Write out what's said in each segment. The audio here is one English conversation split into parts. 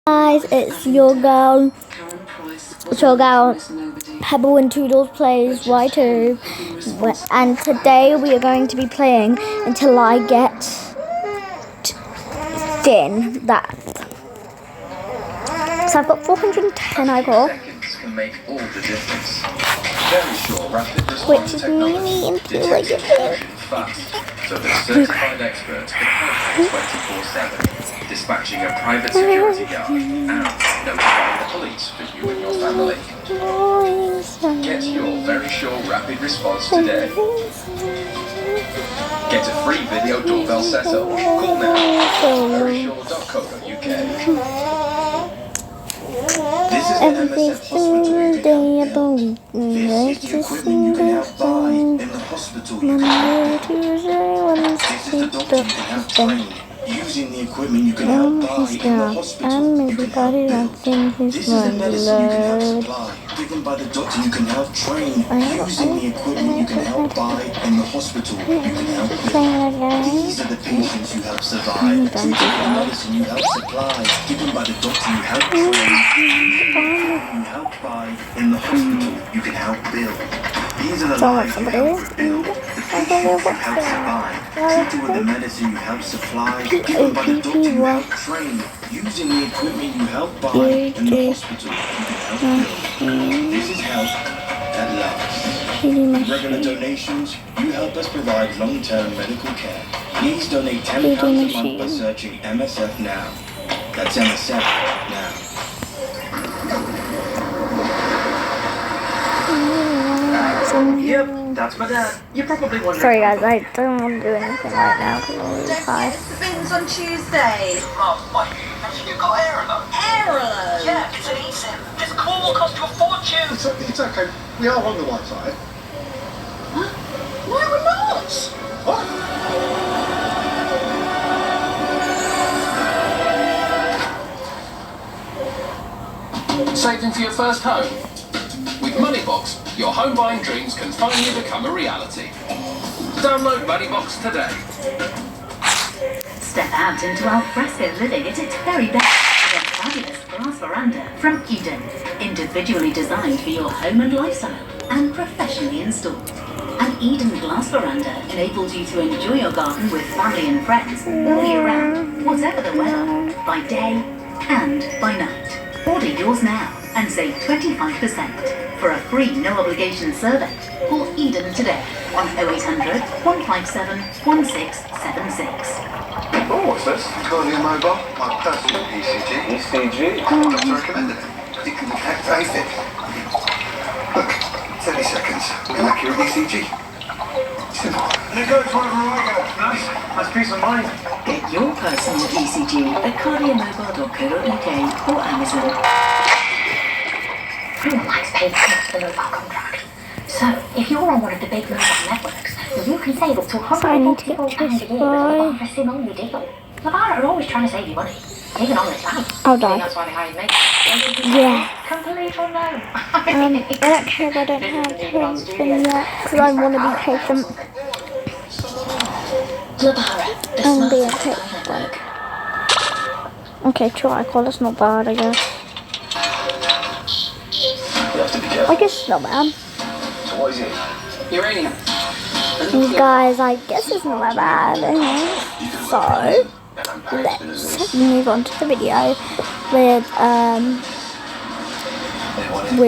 Guys, it's your girl Pebble and Toodles plays Y2, and today we are going to be playing until I get thin. So I've got 410 I got, which is me until I get thin. So that certified experts can help you 24/7, dispatching a private security guard and notifying the police for you and your family. Get your Very Sure Rapid Response today. Get a free video doorbell setup. Call now. verysure.co.uk. This is an MSF hospital you can help build. This is the equipment you can help buy in the hospital you can help build. This is the doctor you can help train. Using the equipment you can help buy in the hospital you can help build. This is the medicine you can help supply. Given by the doctor you can help train. Using the equipment you can help buy in the hospital you can help build. These are the patients you help survive. This is the medicine you help supply. Given by the doctor you help train. You help buy in the hospital you can help build. These are the lives you help build. The patients you help survive. Treated with the medicine you help supply. Given by the doctor you help train. Using the equipment you help buy in the hospital you can help build. This is help that lasts. With regular donations, you help us provide long-term medical care. Please donate £10 a month by searching MSF Now. That's MSF Now. Yep, that's my dad. You're probably wondering. Sorry guys, I don't want to do anything right now because I'm really tired. It's the bins on Tuesday. Mum, you've got Airlo. Airlo? Yeah, it's an eSIM. This call will cost you a fortune. It's okay. We are on the right side. Huh? No, we're not. What? Saving for your first home? With Moneybox, your home buying dreams can finally become a reality. Download Moneybox today. Step out into alfresco living at its very best with a fabulous glass veranda from Eden. Individually designed for your home and lifestyle and professionally installed. An Eden glass veranda enables you to enjoy your garden with family and friends all year round, whatever the weather, by day and by night. Order yours now and save 25%. For a free no-obligation survey, call Eden today on 0800 157 1676. Oh, what's this? Cardio Mobile, my personal ECG. ECG? Doctor recommended it. It can detect AFib. Look, 30 seconds. Accurate ECG. Simple. And it goes wherever I go. Nice. That's peace of mind. Get your personal ECG at cardiomobile.co.uk or Amazon. Everyone likes paid for the mobile contract. So, if you're on one of the big mobile networks, you can save up to £140 a year on a SIM-only deal. Lavara are always trying to save you money, even on this bank. I'll die. That's why they hired me. Yeah. Complete unknown. I don't care if I don't have something yet because I want to be patient and be a patient. Okay, tricol, that's not bad, I guess. You have to be careful. I guess it's not bad. So what is it? Uranium. Guys, I guess it's not that bad. So, let's move on to the video with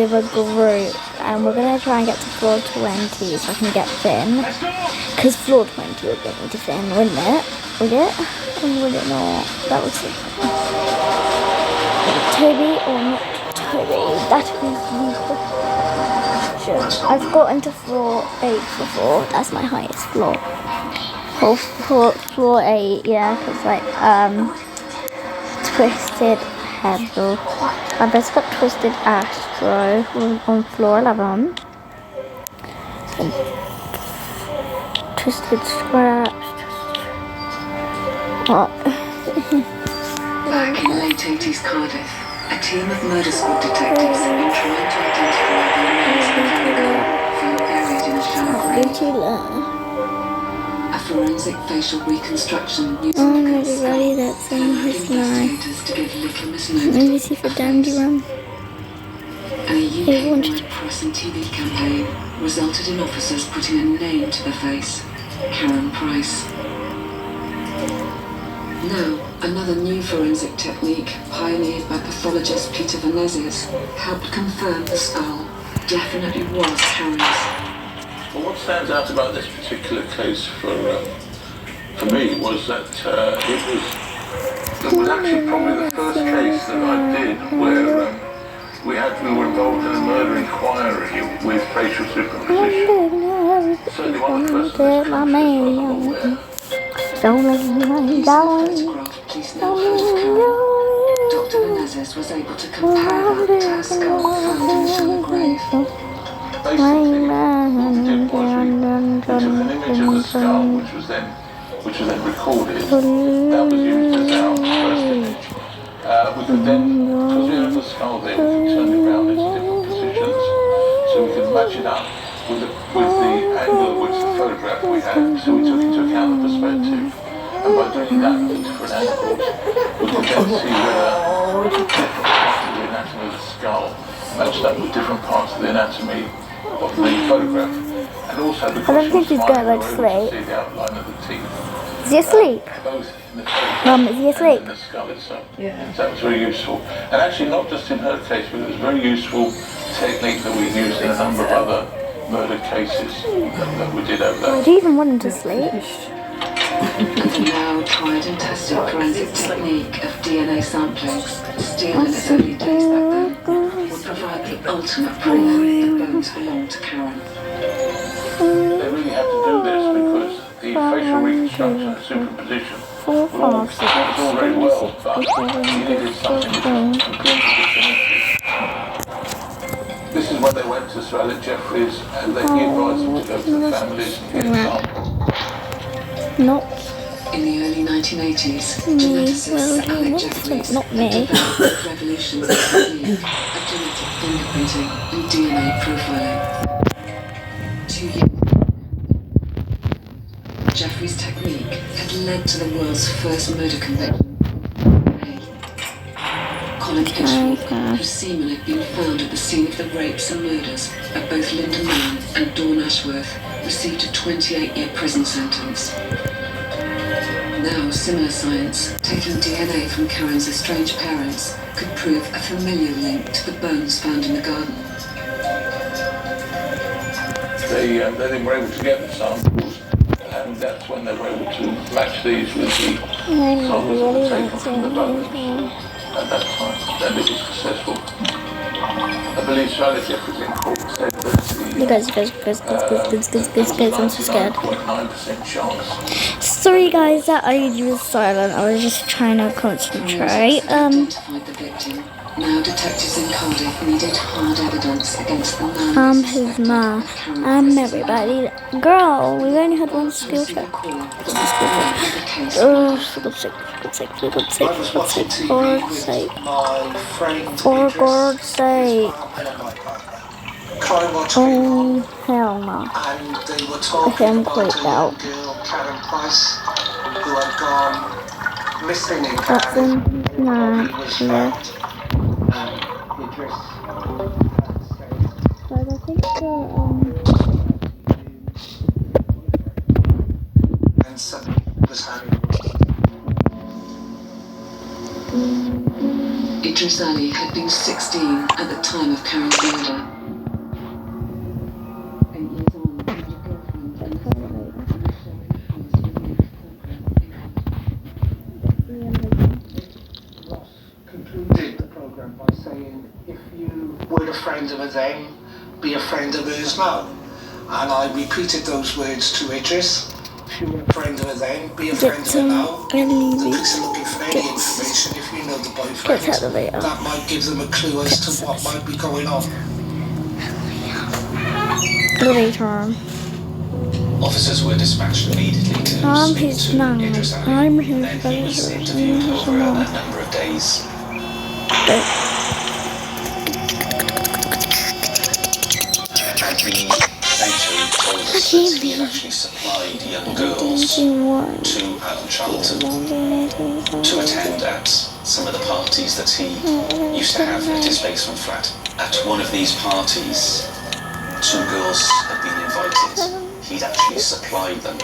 a group, and we're gonna try and get to floor 20 so I can get thin. Because floor 20 would get me to thin, wouldn't it? Would it? Or would it not? That was Toby or not Toby? That is the question. I've gotten to floor 8 before. That's my highest floor. Floor 8, yeah, because like Twisted Pebble. I've just got Twisted Astro on floor 11. And Twisted Scratch. What? Back in late 80s Cardiff, a team of murder squad detectives have been trying to identify the remains of a girl found buried in a shallow grave. Did you learn? A forensic facial reconstruction using Everybody that's in his line. investigators to give little Let misnomer. me see for Dandy Run. And a They wanted UK-wide press and TV campaign resulted in officers putting a name to the face, Karen Price. Now, another new forensic technique pioneered by pathologist Peter Venezes helped confirm the skull definitely was Karen's. Well, what stands out about this particular case for me was that it was actually probably the first case that I did where we were involved in a murder inquiry with facial superimposition. Certainly one of the first in this country, as far as I'm aware. Don't let me down. Photograph police now hold of Karen. Dr. Venezes was able to compare that to a skull found in her grave. Basically, what we did was we took an image of the skull, which was then recorded. That was used as our first image. We could then, because we had the skull there, we could turn it around into different positions, so we could match it up with the angle at which the photograph we had. So we took into account the perspective, and by doing that with different angles, we could then see whether different parts of the anatomy of the skull matched up with different parts of the anatomy of the photograph. And also because I don't think he's going to we sleep. were able to see the outline of the teeth. Is he asleep? Both in the photograph Mum, is he asleep? and in the skull itself. Yeah. So that was very useful. And actually not just in her case, but it was a very useful technique that we used in a number of other murder cases that we did over that. Do you even want him to sleep? And the now tried and tested forensic technique of DNA sampling, still in its early days back then, would provide the ultimate proof the bones belonged to Karen. They really had to do this because the facial reconstruction and superposition was all very well, but you needed something which was completely definitive. This is when they went to Sir Alec Jeffreys and he advised them to go to the families and get samples. Not In the early 1980s, me. geneticist Well, Sir he Alec wants Jeffreys to. Not me. developed the revolutionary technique of genetic fingerprinting and DNA profiling. 2 years Jeffreys' technique had led to the world's first murder conviction. Colin Pitchfork, whose semen had been found at the scene of the rapes and murders of both Linda Mann and Dawn Ashworth, received a 28-year prison sentence. Now, similar science, taking DNA from Karen's estranged parents, could prove a familiar link to the bones found in the garden. They then were able to get the samples, and that's when they were able to match these with the samples that were taken from the bones at that time, and it was successful. I believe Sir Alec Jeffreys in court said that You guys, I'm so scared. 0.9% chance. Sorry guys that I was silent. I was just trying to concentrate. Identified the victim. Now detectives in Cardiff needed hard evidence against the man. His ma. Everybody. Girl, we only had one skill check. Oh, for God's sake, for God's sake, for God's sake, for God's sake, for God's sake. My friend For God's sake. Crime watching, Oh, hell no. and they were talking Okay, I'm about creeped a out. girl, Karen Price, who had gone missing in That's Cardiff. in, nah, He was yeah. found. The address. Guys, I think And something was happening. Idris Ali had been 16 at the time of Karen's murder. 8 years on, he had a girlfriend and a family. Ross concluded the programme by saying, if you were a friend of them, be a friend of hers now. And I repeated those words to Idris. If you were a friend of them, be a friend of her now. The police are looking for any information. If you know the boyfriend, Get out of there. that might give them a clue as to what might be going on. later. Officers were dispatched immediately to I'm his nun. Idris Ali, I'm his and then he was interviewed over a number of days. Anthony later told us that he had actually supplied young girls to Alan Charlton to attend at some of the parties that he used to have at his basement flat. At one of these parties, 2 girls had been invited. He'd actually supplied them.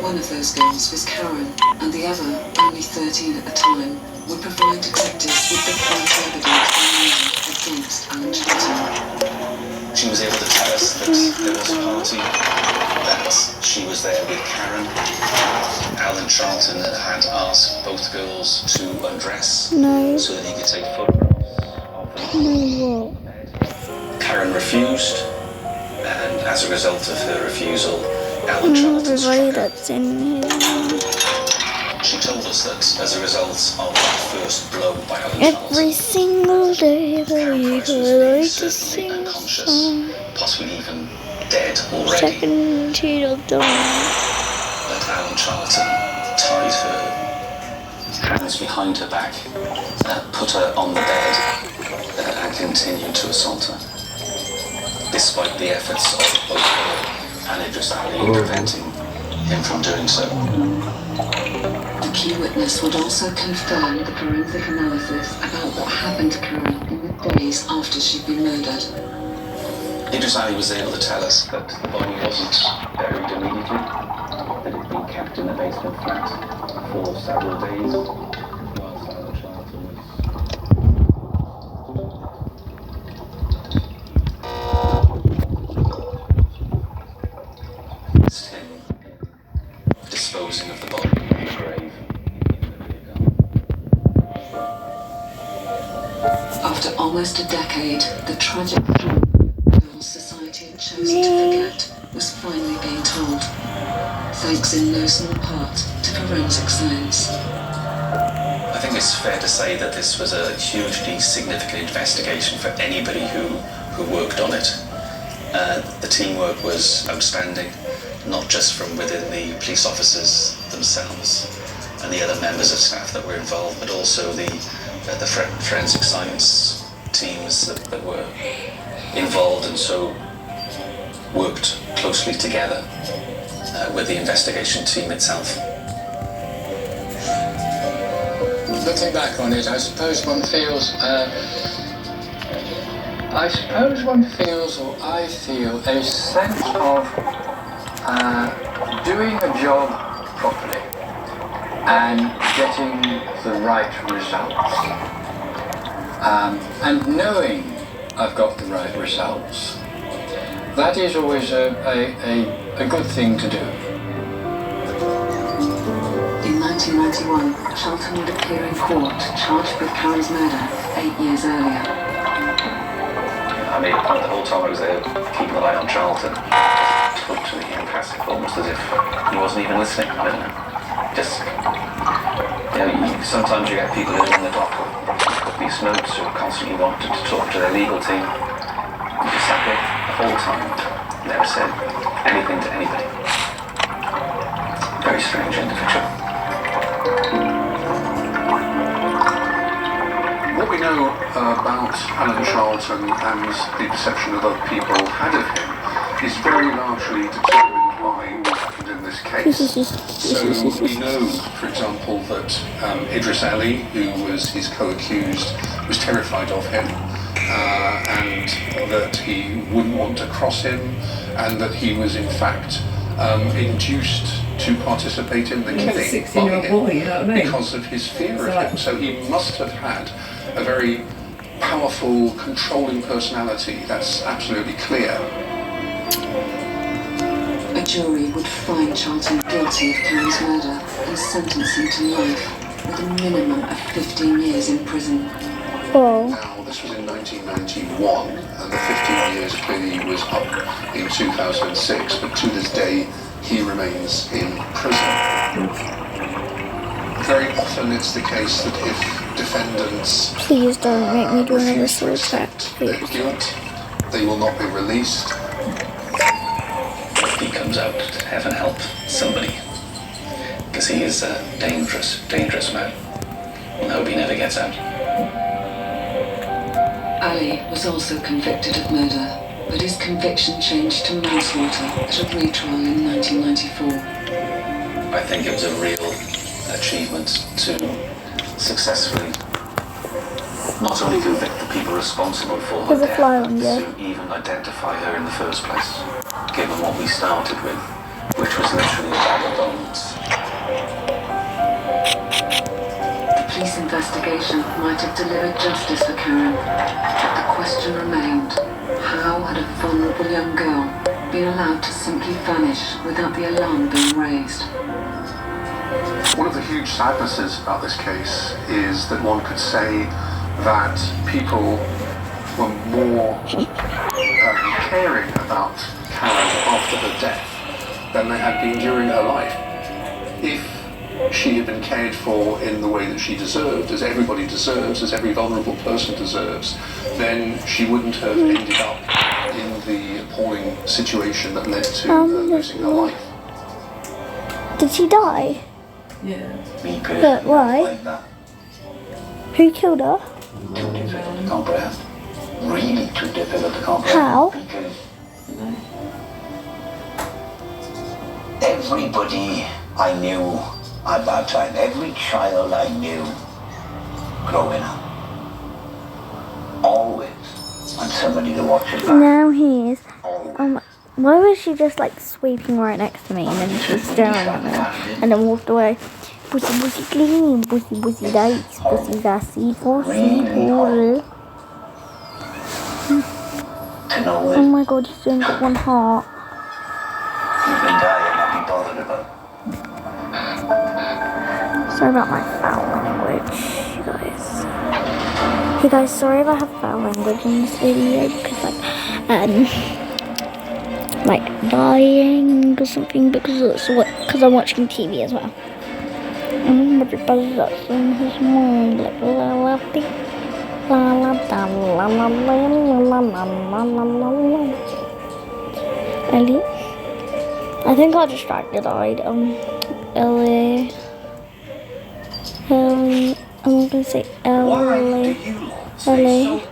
One of those girls was Karen, and the other, only 13 at the time, would provide detectives with the false evidence against Alan Charlton. She was able to tell us that there was a party, that she was there with Karen. Alan Charlton had asked both girls to undress so that he could take photographs of them. Karen refused, and as a result of her refusal, Alan Charlton struck her. She told us that as a result of that first blow by Alan Charlton, every single day the week I like to certainly sing unconscious, possibly even dead already. second sheet of dawn. But Alan Charlton tied her hands behind her back, put her on the bed, and continued to assault her, despite the efforts of both her and Idris Ali in preventing him from doing so. The key witness would also confirm the forensic analysis about what happened to Karen in the days after she'd been murdered. Idris Ali was able to tell us that the body wasn't buried immediately, that it had been kept in the basement flat for several days, whilst Alan Charlton was... him disposing of the body in the grave. After almost a decade, the tragic film society had chosen to forget was finally being told, thanks in no small part to forensic science. I think it's fair to say that this was a hugely significant investigation for anybody who worked on it. The teamwork was outstanding, not just from within the police officers themselves and the other members of staff that were involved, but also the forensic science teams that were involved and so worked closely together with the investigation team itself. Looking back on it, I suppose one feels, or I feel a sense of doing a job properly and getting the right results. And knowing I've got the right results, that is always a good thing to do. In 1991, Charlton would appear in court, charged with Karen's murder 8 years earlier. I made a point the whole time I was there, keeping an eye on Charlton, totally impassive, almost as if he wasn't even listening. I don't know. Just, sometimes you get people who are in the dock or these notes who constantly wanted to talk to their legal team. He just sat there the whole time, never said anything to anybody. Very strange individual. What we know about Alan Charlton and the perception that other people had of him is very largely determined by what happened in this case. So we know, for example, that Idris Ali, who was his co-accused, was terrified of him and that he wouldn't want to cross him, and that he was in fact induced to participate in the killing 16-year-old boy, you know what I mean? because of his fear of him. So he must have had a very powerful, controlling personality. That's absolutely clear. A jury would find Charlton guilty of Karen's murder and sentence him to life with a minimum of 15 years in prison. Now, this was in 1991, and the 15 years clearly was up in 2006, but to this day, he remains in prison. Very often it's the case that if defendants... Please don't make me do another slow track, their guilt, they will not be released. He comes out, heaven help somebody, because he is a dangerous, dangerous man. We'll hope he never gets out. Ali was also convicted of murder, but his conviction changed to manslaughter at a retrial in 1994. I think it was a real achievement to successfully not only convict the people responsible for her There's a fly death, on but you. to even identify her in the first place, given what we started with, which was literally a bag of bones. The police investigation might have delivered justice for Karen, but the question remained, how had a vulnerable young girl been allowed to simply vanish without the alarm being raised? One of the huge sadnesses about this case is that one could say that people were more caring about Karen after her death than they had been during her life. If she had been cared for in the way that she deserved, as everybody deserves, as every vulnerable person deserves, then she wouldn't have ended up in the appalling situation that led to losing her life. Did she die? Yeah. But why? Who killed her? Too difficult to comprehend. Really too difficult to comprehend. How? Because everybody I knew at that time, every child I knew growing up, always had somebody to watch it back. Now he is. Why was she just like sweeping right next to me and then she was staring at me and then walked away? Pussy pussy clean, pussy pussy dice, pussy gassy, pussy pussy. Oh my god, he's only got one heart. You've been dying, not be bothered about. Sorry about my foul language, you guys. Hey guys, sorry if I have foul language in this video because like dying or something because I'm watching TV as well. But it does that in his mind like la la la la la la la la. Ellie, I think I distracted eyed Ellie. I'm gonna say Ellie. Ellie.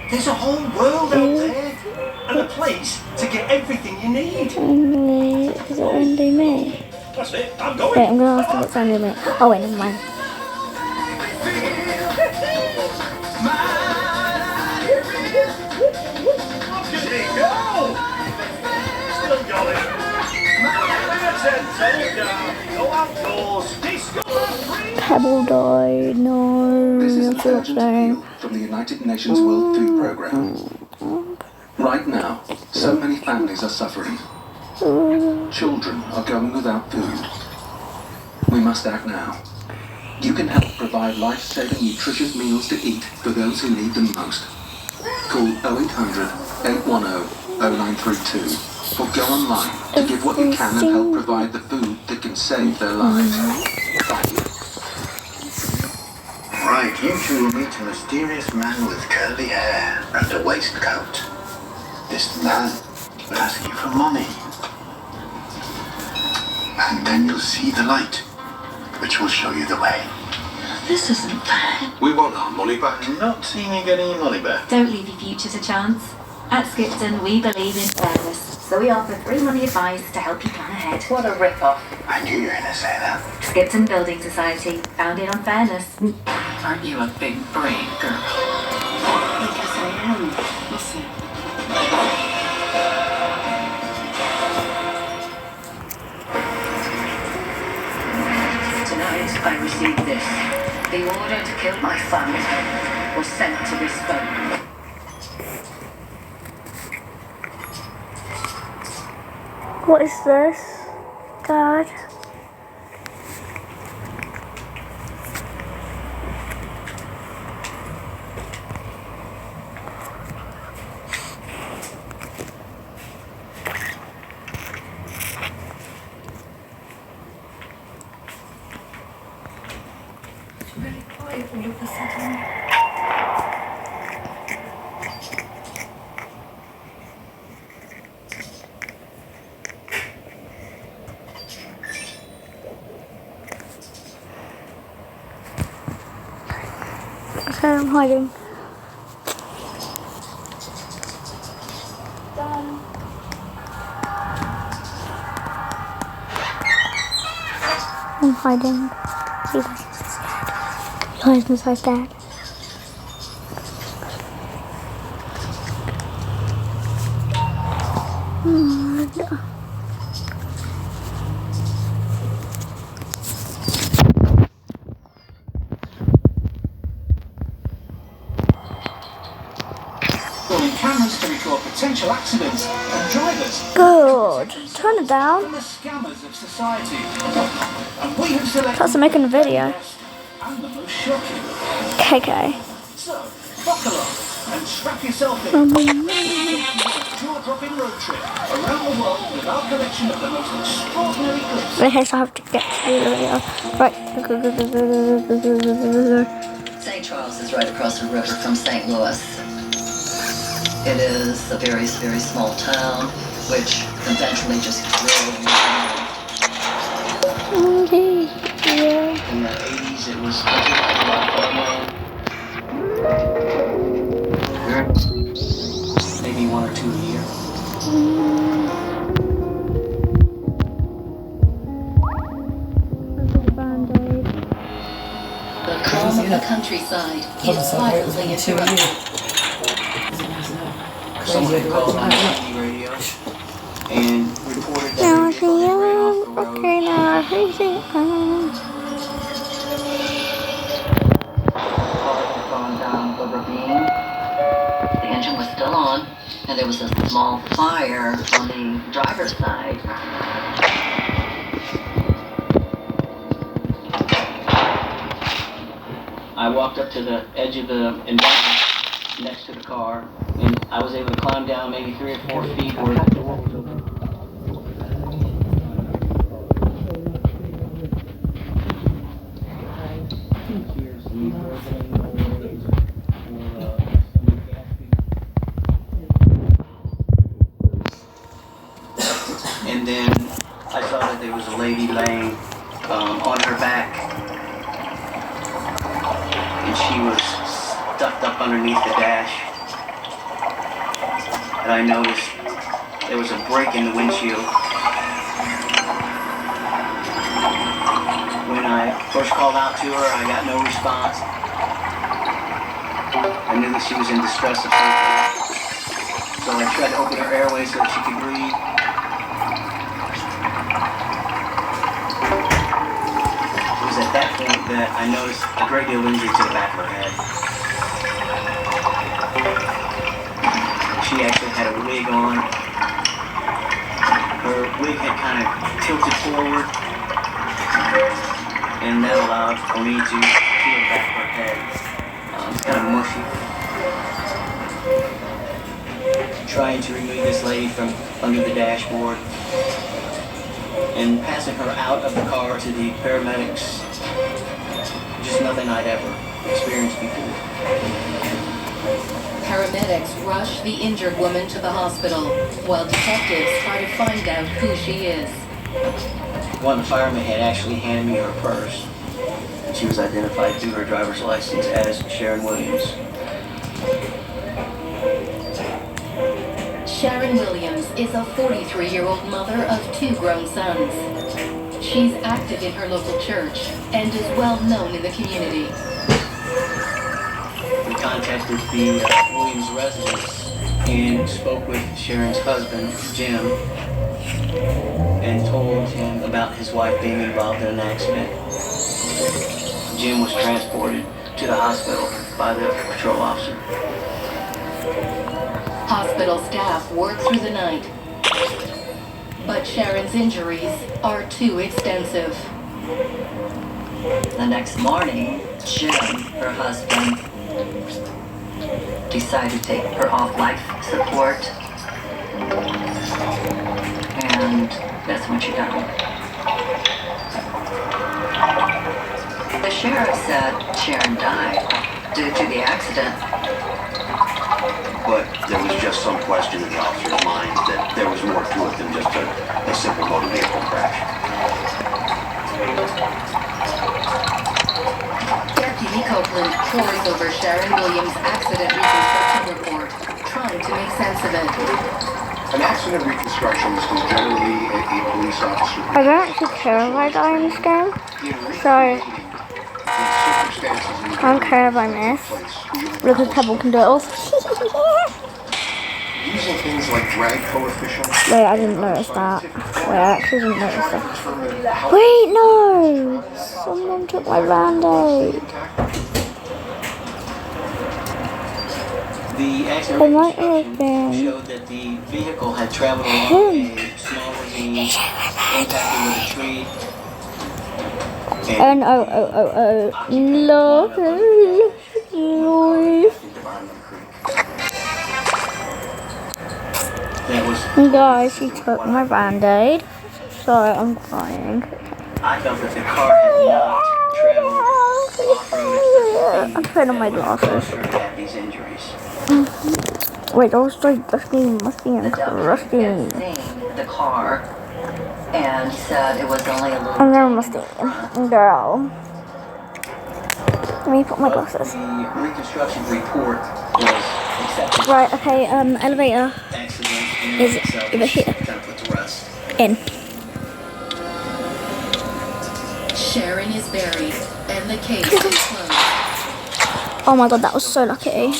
There's a whole world out there and a place to get everything you need. Ellie, is it only me? That's it, I'm going. Wait, I'm gonna ask if it's only me. Oh wait, never mind. Look at it go! Still going. Go outdoors. Pebble died. No, This is an that's what urgent I'm saying. appeal from the United Nations World Food Programme. Right now, so many families are suffering. Children are going without food. We must act now. You can help provide life-saving, nutritious meals to eat for those who need them most. Call 0800 810 0932 or go online to give what you can and help provide the food that can save their lives. Right, you two will meet a mysterious man with curly hair and a waistcoat. This man will ask you for money. And then you'll see the light, which will show you the way. This isn't fair. We want our money back. Not seeing you getting your money back. Don't leave your future to chance. At Skipton, we believe in fairness, so we offer free money advice to help you plan ahead. What a rip-off. I knew you were going to say that. Skipton Building Society, founded on fairness. Aren't you a big brain girl? I guess I am. Listen. Tonight I received this. The order to kill my family was sent to this phone. What is this, Dad? It's really quiet all of a sudden. Okay, I'm hiding. hiding. You guys are so scared. You guys are so scared. Cameras to record potential accidents and drivers. Good. Turn it down. And the scammers of society. And we have selected Plus, I'm making a video. and the most shocking. KK. So, buckle up and strap yourself in. Jaw-dropping road trip around the world with our collection of the most extraordinary clips. Okay, so I have to get to the video. Right. St. Charles is right across the river from St. Louis. It is a very, very small town, which conventionally just grew. Okay, yeah. In the 80s, it was a lot of farmland. Maybe 1 or 2 a year. The calm of the countryside is violently interrupted. Someone called on the TV radio and reported that Now I ran off the road. Okay, now I see. Car had gone down the ravine. The engine was still on, and there was a small fire on the driver's side. I walked up to the edge of the embankment next to the car, and I was able to climb down maybe 3 or 4 feet where the door was open. And then I saw that there was a lady laying on her back, and she was stuffed up underneath the dash. And I noticed there was a break in the windshield. When I first called out to her, I got no response. I knew that she was in distress of something. So I tried to open her airway so that she could breathe. It was at that point that I noticed a great deal of injury to the back of her head. She actually had a wig on. Her wig had kind of tilted forward, and that allowed for me to feel the back of her head. It's kind of mushy. Trying to remove this lady from under the dashboard and passing her out of the car to the paramedics. Just nothing I'd ever experienced before. Paramedics rush the injured woman to the hospital, while detectives try to find out who she is. One of the firemen had actually handed me her purse. She was identified through her driver's license as Sharon Williams. Sharon Williams is a 43-year-old mother of 2 grown sons. She's active in her local church and is well known in the community. We contacted the Williams residence and spoke with Sharon's husband, Jim, and told him about his wife being involved in an accident. Jim was transported to the hospital by the patrol officer. Hospital staff work through the night, but Sharon's injuries are too extensive. The next morning, Jim, her husband, decided to take her off life support, and that's when she died. The sheriff said Sharon died due to the accident. But there was just some question in the officer's mind that there was more to it than just a simple motor vehicle crash. Deputy Copeland pores over Sharon Williams' accident reconstruction report, trying to make sense of it. An accident reconstruction is generally a police officer. I don't actually care if I die in this game. Sorry. I don't care if I miss. Look, a pebble can do it also. Using things like drag coefficients. Wait, I didn't notice that. Wait, I actually didn't notice that. Wait, no! Someone took my Band-Aid. The It accident might have been showed that the vehicle had traveled along a small ravine, impacted with a tree. And oh. Love. Guys, she took my Band-Aid. Sorry, I'm crying. I felt that the car had not traveled off-road. I'm putting on my glasses. Had these injuries. Wait, those like dusty, musty, and crusty. The car, and he said it was only a little. I'm very musty, girl. Let me put my glasses. The reconstruction report was accepted. Right, okay, elevator is over here. In. Sharon is buried, and the case is closed. Oh my god, that was so lucky.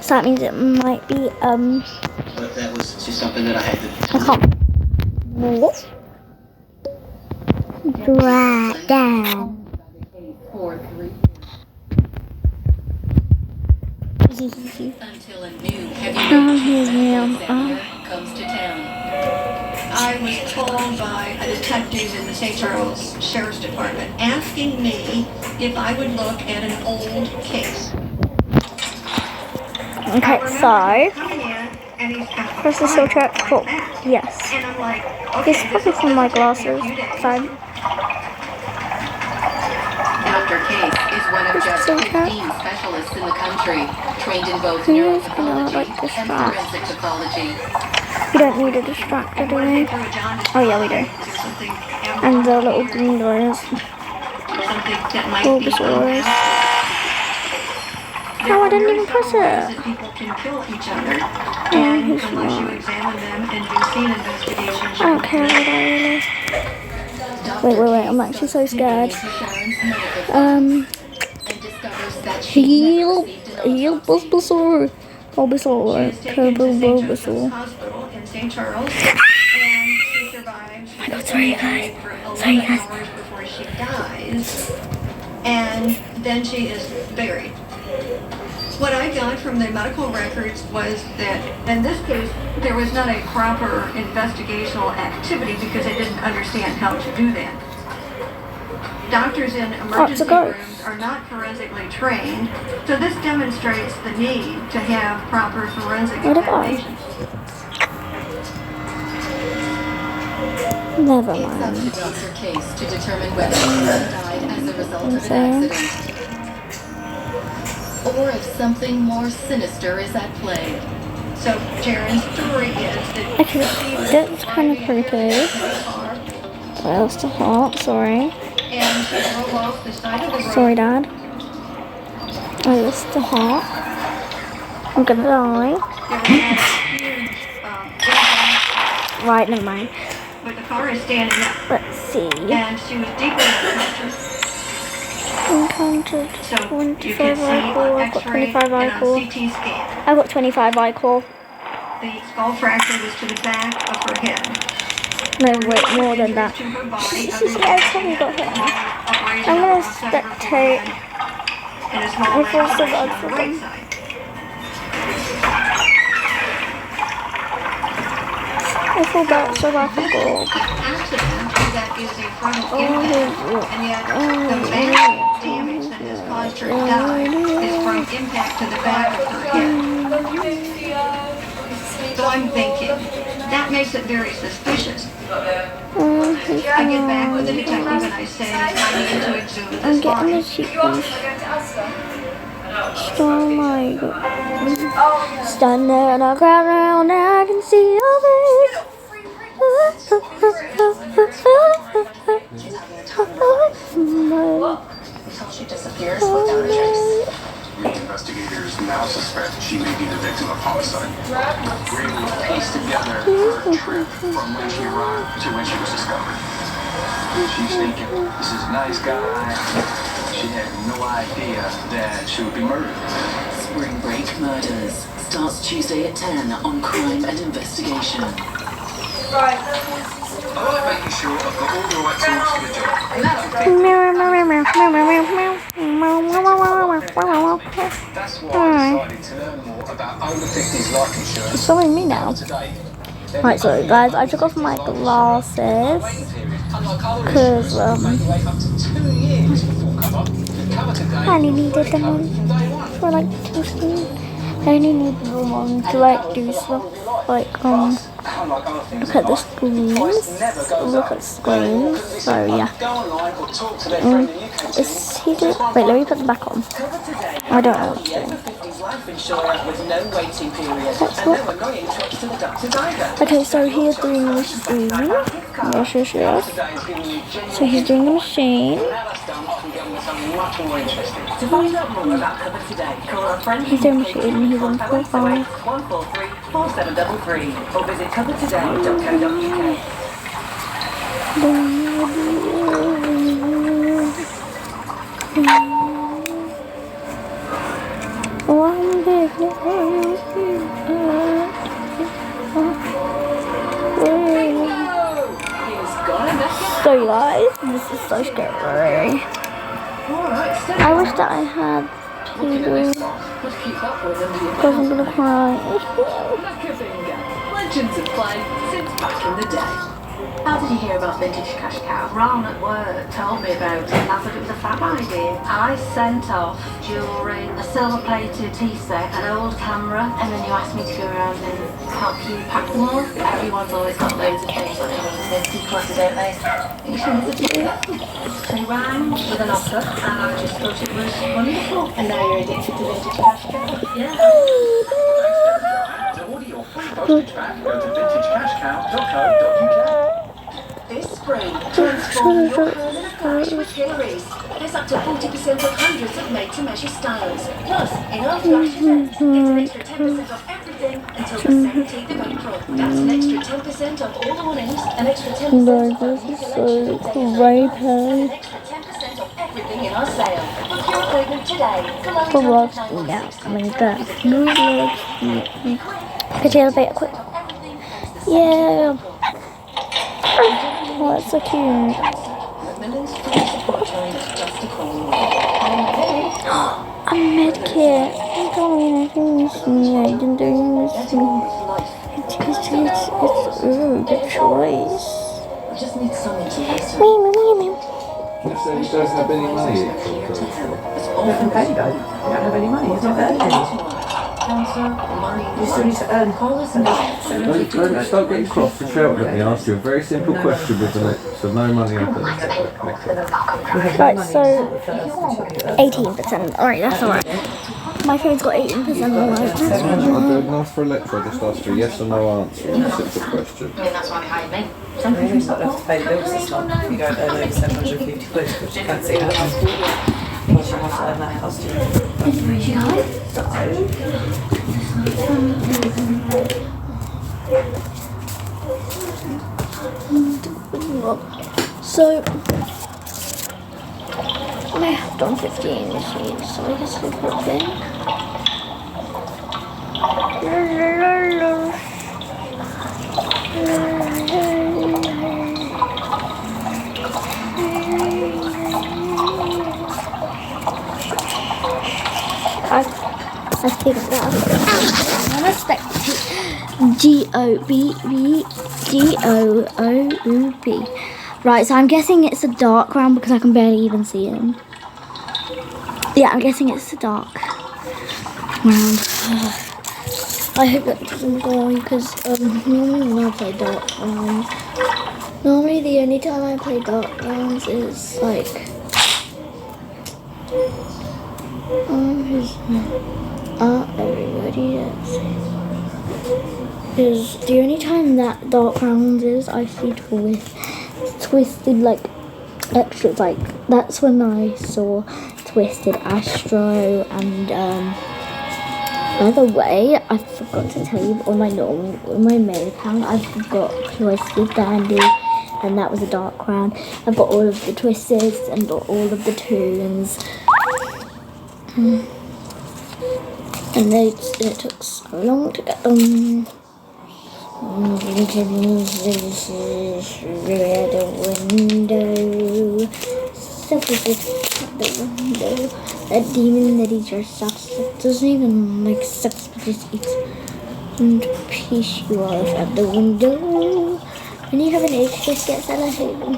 So that means it might be, But that was just something that I had to. I can't. What? Drag down. Until a new heavy examiner comes to town. I was called by a detective in the St. Charles Sheriff's Department asking me if I would look at an old case. Okay, so Coming in, and he's got press the still check. Cool. Yes. and I'm like, This okay, is probably from my glasses. Side. Dr. Case is one of just 15 specialists in the country, trained in both neuropathology and forensic pathology. We don't need a distractor, do we? Oh yeah, we do. And the little green doors. Bulbasaurus. No, I didn't even press it. people can kill each other. Oh, And he's unless you not. examine them and do scene investigations, I don't care about that really. Wait, I'm actually so scared. Heal Bulbasaur. Bulbasaur. Purple Bulbasaur. hospital in St. Charles, and she survived. Oh my god, sorry guys. Sorry guys. Hours before she dies, and then she is buried. What I got from the medical records was that in this case there was not a proper investigational activity because they didn't understand how to do that. Doctors in emergency rooms are not forensically trained, so this demonstrates the need to have proper forensic examinations. Never It's up mind. to Dr. Case to determine whether someone died as a result of an accident, or if something more sinister is at play. So Sharon's story is that Okay, that's kind of creepy. Well, it's too hot, sorry. and she drove off the side of the road. Sorry, Dad. Oh, it's too hot. I'm gonna die. Right, never mind. But the car is standing up. Let's see. And she was deeply unconscious. Encountered So you 25 can see iCore. on I've got X-ray 25 and on iCore. CT scan. I've got 25 iCore. The skull fracture was to the back of her head. No, wait, more than that. To her body, This is every time you got hit. I'm gonna spectate. and a small I feel so laceration bad on for the right them. side. I feel bad, so bad for gold. Accident that is a frontal Oh, impact, and yet the massive damage that has caused her to die is from impact to the back of her head. So I'm thinking, that makes it very suspicious. I get back with the detective and I say, I need to exhume I'm this getting the body. cheekbones. Oh my god. Stand there in a crowd now and I can see your face. Until she disappears without a trace. The investigators now suspect she may be the victim of homicide. Green was pieced together her trip from when she arrived to when she was discovered. She's thinking, this is a nice guy. She had no idea that she would be murdered. Spring Break Murders starts Tuesday at 10 on Crime and Investigation. Right. I like making sure I've got all the right tools for the job. That's why I decided to learn more about over 50s life insurance. It's following me now. Right, so guys, I took off my glasses because I only needed them on for like 2 seconds. I only needed them on to like do stuff like look at the screens. Look at the screens. So yeah. Is he doing? Wait, let me put them back on. I don't know what to do. That's what. Okay, so he is doing the machine. Yes. So he's doing the machine. To find out more about Cover Today, call our friend He's doing the machine and he's on 4-5. 143-4733 or visit covertoday.co.uk. So you guys, this is so scary. I wish that I had people because I'm gonna cry. Legends of play since back in the day. How did you hear about Vintage Cash Cow? Ron at work told me about it. I thought it was a fab idea. I sent off jewellery, a silver-plated tea set, an old camera, and then you asked me to go around and help you pack them all. Everyone's always got loads of things that they need to declutter, don't they? You shouldn't have done that. They rang with an offer, and I just thought it was wonderful. And now you're addicted to Vintage Cash Cow. Yeah. To order your free postage back, go to vintagecashcow.co.uk. This spring, transform your permanent flash with Hillary's. There's up to 40% off hundreds of made-to-measure styles. Plus, in our flash event, get an extra 10% off everything until the 17th of April. That's an extra 10% off all the warnings, an extra 10% off This is so crazy. an extra 10% off everything in our sale. Book your appointment today. For what? Yeah, I mean that. Could you elevate it quick? Yeah. Oh, that's so cute. A medkit. I'm telling you, I didn't do this. It's a good choice. Just need something to listen. You don't have any money. You haven't paid, though. You don't have any money. You've not earned any. You still need to earn. Don't get cross and shout at me. I asked you a very simple question with the next. So no money on this. Right, so 18%. Alright, that's alright. My phone's got 18% alright. I didn't ask for a lecture, I just asked for a yes or no answer. It's a simple question. I mean, that's why they hired me. You've not enough to pay the bills this time. You don't earn over 750 quid, which you can't see that. Plus you have to earn that cost you. So I have done 15 machines, so I guess we'll put in. I've taken that. I'm a spectator. G-O-O-O-B. Right, so I'm guessing it's a dark round because I can barely even see him. Yeah, I'm guessing it's a dark round. I hope that doesn't go because normally when I play dark rounds, normally the only time I play dark rounds is like everybody else. Is the only time that dark rounds is I see twisted like extras, like that's when I saw Twisted Astro and By the way, I forgot to tell you on my main account, I've got Twisted Dandy, and that was a dark crown. I've got all of the Twisted and all of the Toons. And it took so long to get them. Through the window. That demon that eats your socks doesn't even like socks, but just eats and piss you off at the window. When you have an itch, just get sellotape.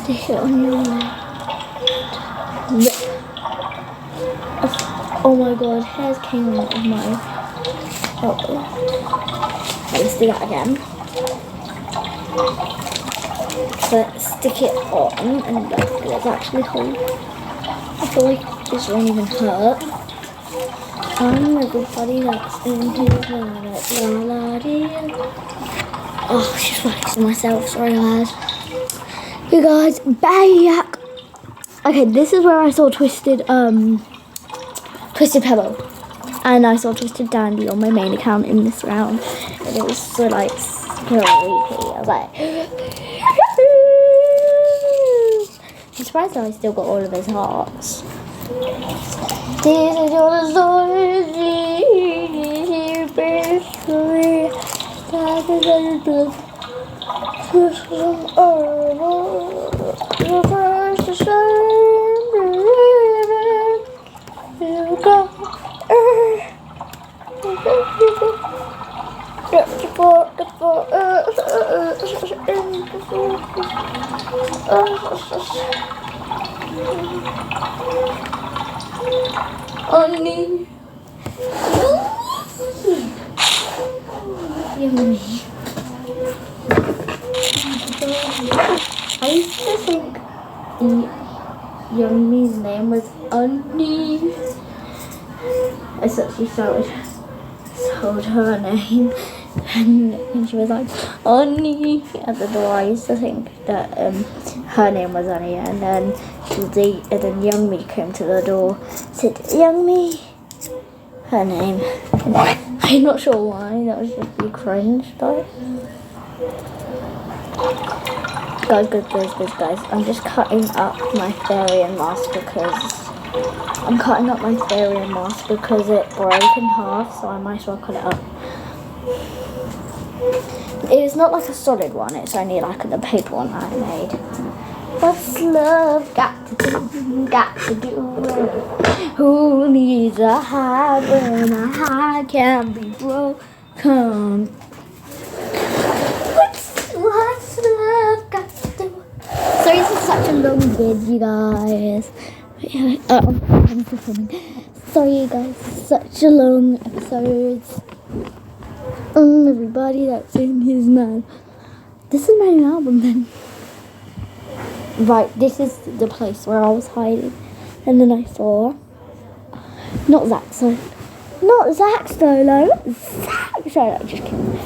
Stick it on your leg. Oh my god, hairs came out of my... Let's do that again. But stick it on and it's actually cold. I feel like this won't even hurt. Everybody that's in here. Oh, just waxing myself. Sorry guys. You guys, back. Okay, this is where I saw Twisted Pebble. And I saw Twisted Dandy on my main account in this round. And it was so like scary. I was like... I'm surprised that I still got all of his hearts. This is your story. Only Yummy. I used to think Yummy's name was Onni. I actually told her name, and she was like Onni at the door. I used to think that her name was Onni, and then Youngmi came to the door, said Youngmi, her name. I'm not sure why. That was just be cringe though. Guys, I'm just cutting up my Therian mask because it broke in half, so I might as well cut it up. It's not like a solid one, it's only like the paper one that I made. What's love got to do with who needs a heart when a heart can be broken? What's love got to do? Sorry, this is such a long video, you guys. I'm still filming. Sorry, you guys, such a long episode. Everybody that's in his man. This is my new album then. Right, this is the place where I was hiding. And then I saw... Not Zach Solo. Zach Solo, just kidding.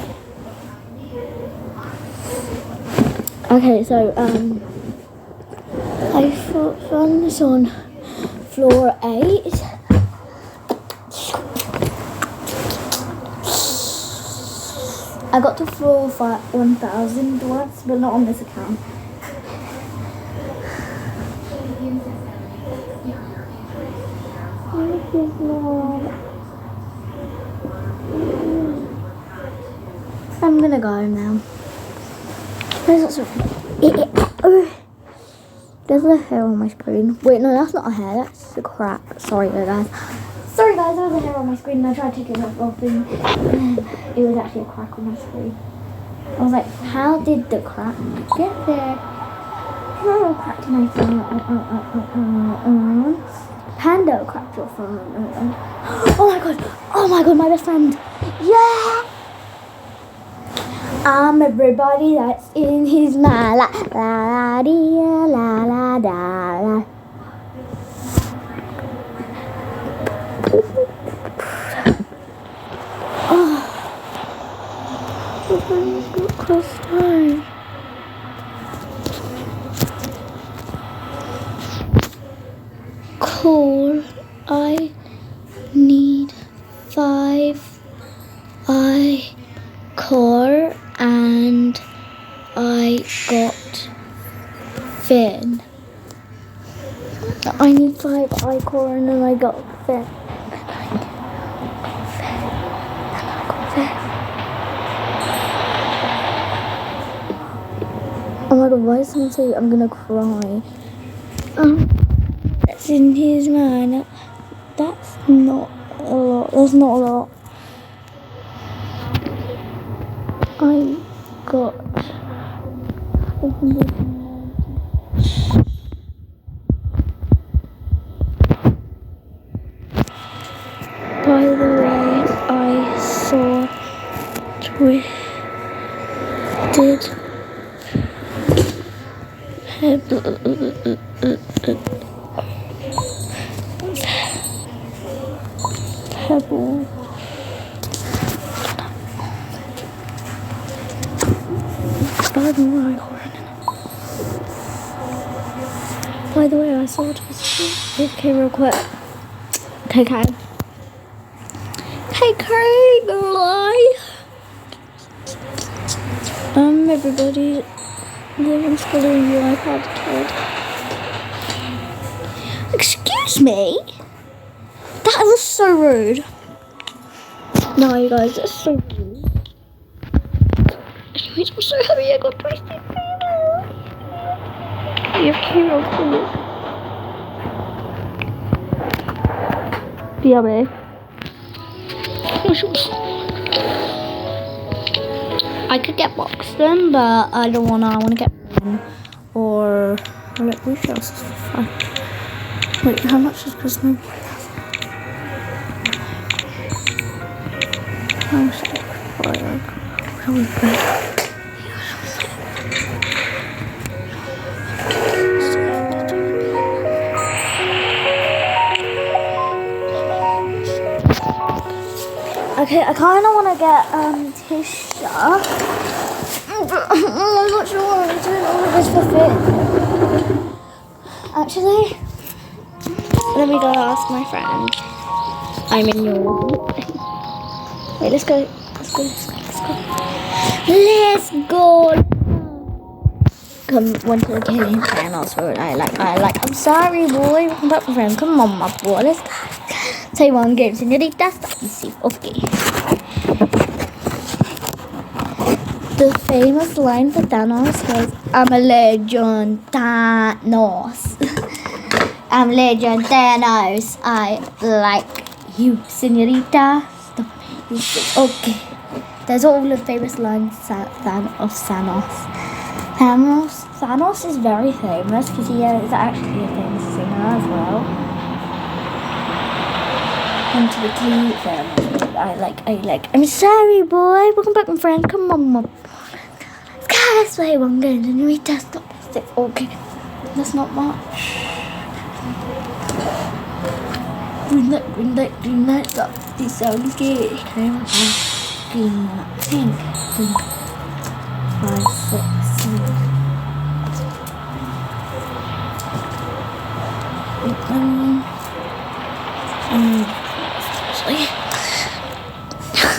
Okay, so, I found this on floor 8. I got to floor 1000 once, but not on this account. I'm gonna go now. There's a hair on my screen. Wait, no, that's not a hair, that's the crap. Sorry guys, there was a hair on my screen and I tried taking it off and it was actually a crack on my screen. I was like, how did the crack get there? Oh, cracked my phone. Panda cracked your phone. Oh my god, my best friend. Yeah! Everybody that's in his mind. La la dee, la la da la. Cool. I need I got Finn. I need 5 iCore and then I got Finn. Oh my god, why did someone say I'm gonna cry? That's in his mind. That's not a lot. That's not a lot. I got 590. By the way, I saw Twisted Pebble. By the way, I saw Twisted. Okay, real quick. Okay. Hey, lie. Everybody, everyone's following your iPad kid. Excuse me? That was so rude. No, you guys, that's so rude. Anyways, I'm so happy I got Twisted. You have real cool. BRB. I could get Boxton, but I don't wanna. I wanna get one or like we should also fun. Wait, how much is Christmas? How much is Okay, I kind of want to get Tisha. I'm not sure what I'm doing all of this for Finn. Actually, let me go ask my friend. I'm in your... Wait, let's go. Come, went to the game channel, so I like. I'm sorry, boy. Welcome back, my friend. Come on, my boy. Let's go. Say one game, señorita. Stop easy. Okay. The famous line for Thanos was, "I'm a legend, Thanos." I'm legend, Thanos. I like you, señorita. Stop easy. Okay. There's all the famous lines of Thanos. Thanos is very famous because he is actually a famous singer as well. Into the cute family. I like. I'm sorry, boy. Welcome back, my friend. Come on, my boy. Let's play one game and we test up. Okay. That's not much. Green light. Stop. This sounds good. Green light. Pink. 5, 6, 7.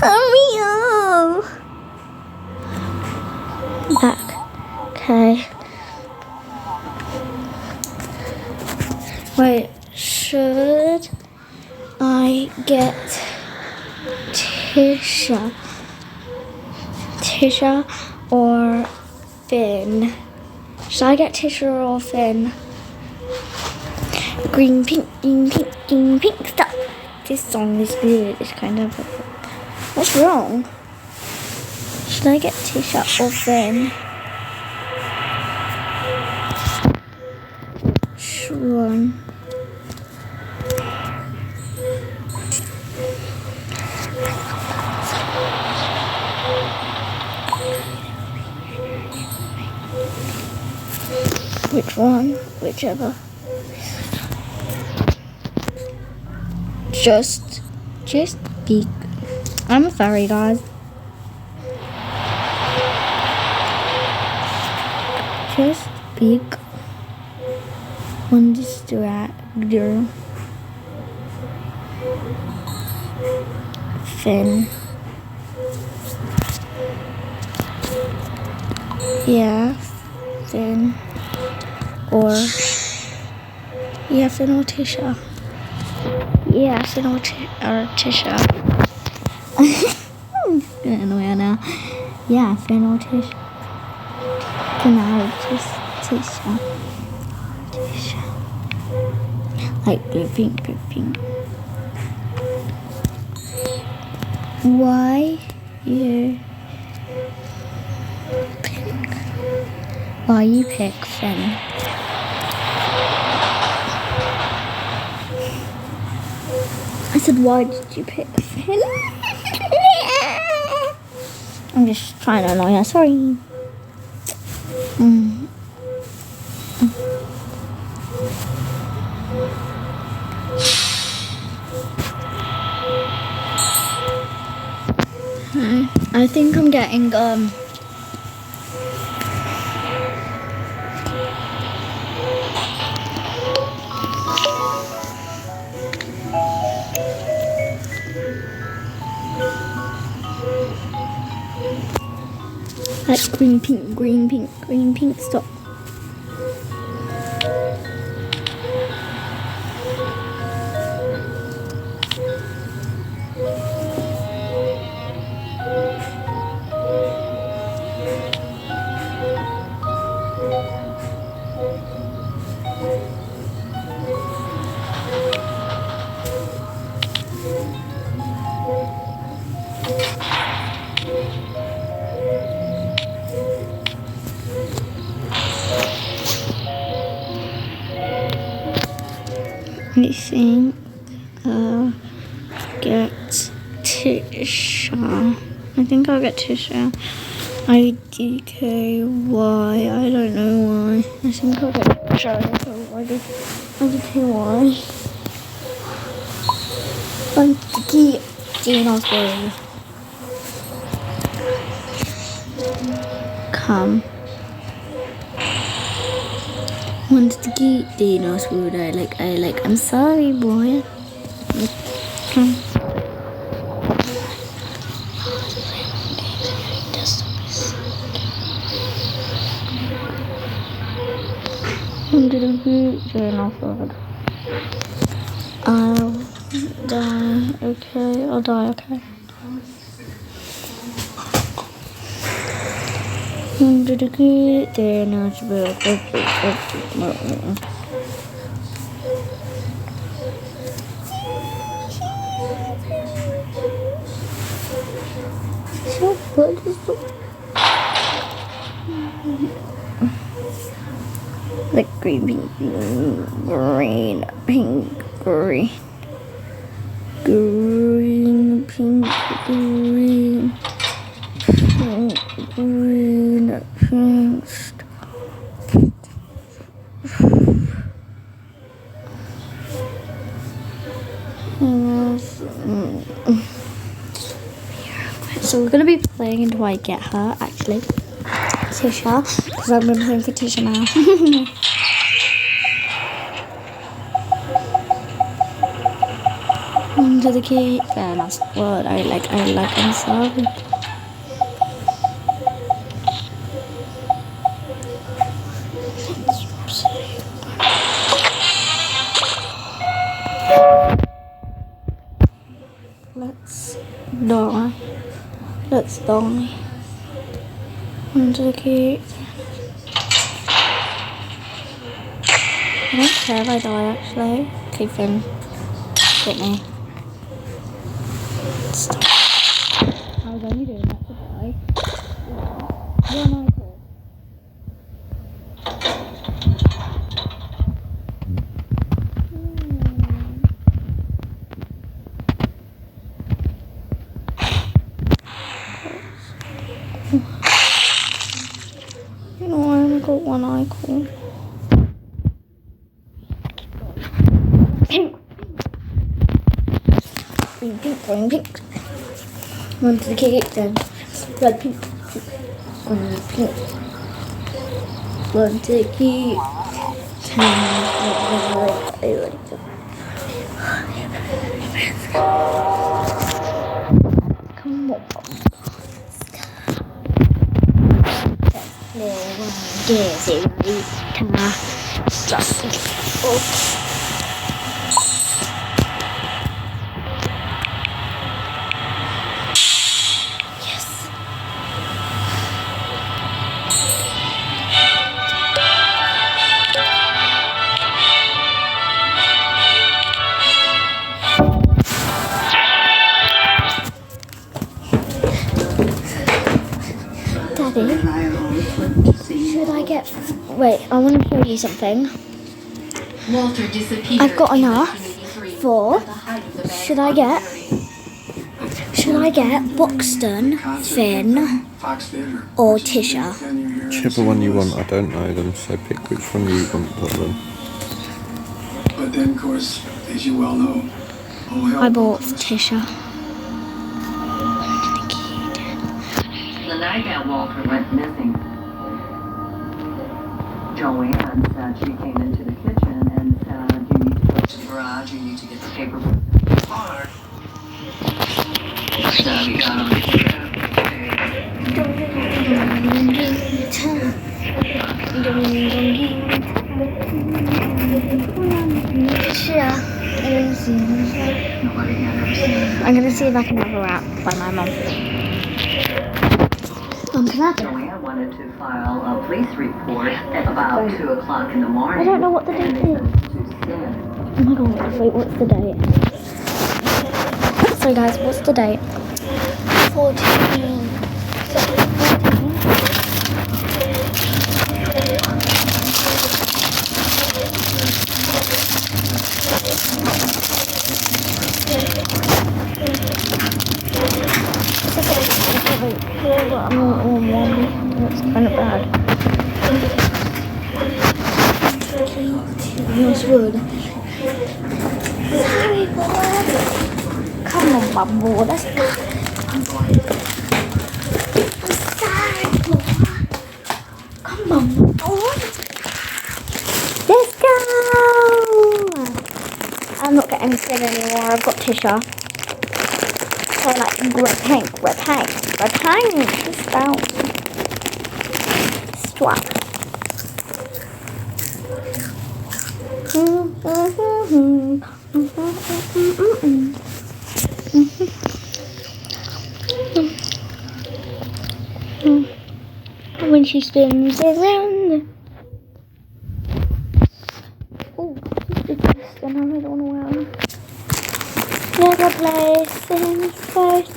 Hurry up! Back. Okay. Wait, should I get Tisha or Finn? Should I get Tisha or Finn? Green, pink, stop. This song is good. It's kind of... What's wrong? Should I get Tisha or Finn? Sure. Which one? Whichever. Just be. I'm sorry, guys. Just be one distractor. Finn. Yeah, Finn. Or yeah, Finn or Tisha. Yeah, Finn or Tisha. I'm just gonna annoy her now. Yeah, Finn or Tisha. For now, just Tisha. Like blue pink. Why you pick Finn? I said, why did you pick Finn? I'm just trying to annoy her, sorry. I think I'm getting like green pink, stop. I think get Tisha. I think I'll get Tisha. IDKY. I don't know why. I think I'll get Tisha. IDKY. Dinosaur. Come. Want to get dinosaur. I like. I'm sorry, boy. Come. I'm gonna get dinosaur. I'll die. Okay, I'll die. Okay. I'm gonna get dinosaur. So what is the like green, pink, green, pink, green, green, pink, green, pink, green, pink. So we're gonna be playing until I get her, actually. Tisha, because I'm gonna be playing for Tisha now. Under the key. Yeah, that's what I like. I'm sorry. Let's die. Under the key. I don't care if I die, actually. Okay, Finn. Get me. Stop. How was you doing that to die? Yeah, Michael. No, I only got one icon. Green, pink. One to the cake, then red, pink. One pink. One to the cake. Come on. little dizzy just yes. Daddy, should I get... Wait, I want to show you something. Walter disappeared. I've got enough for... Should I get Buxton, Finn, or Tisha? Whichever one you want, I don't know them, so pick which one you want for them. But then, of course, as you well know, I bought Tisha. The night that Walter went missing, Joanne said she came into the kitchen and said, you need to go to the garage, you need to get the paperwork in the car. So we got on the I'm gonna see if I can have a rap by my mum. Joanne wanted to file a police report at about 2 o'clock in the morning. I don't know what the date is. Oh my god, wait, what's the date? So guys, what's the date? 14. That's kind of bad. Nice wood. Sorry, boy. Come on, my boy. Let's go. I'm sorry, boy. Come on, boy. Let's go. I'm not getting scared anymore. I've got Tisha. So like red pink, red pink, red pink. Just bounce. Swap. When she spins around. Oh, and I don't know where. There's a place in space.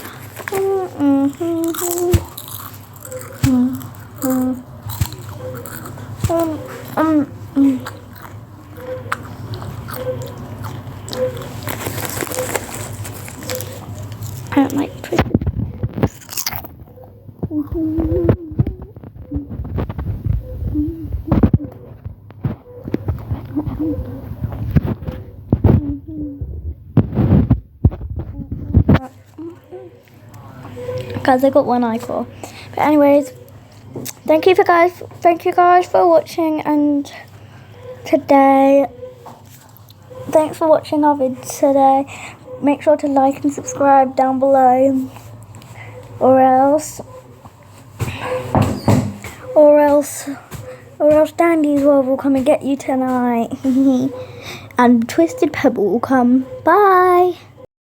I don't like twisted. Guys, I got one eye claw. But anyways, thank you guys for watching, and today, thanks for watching our vid today. Make sure to like and subscribe down below, or else Dandy's World will come and get you tonight. And Twisted Pebble will come. Bye.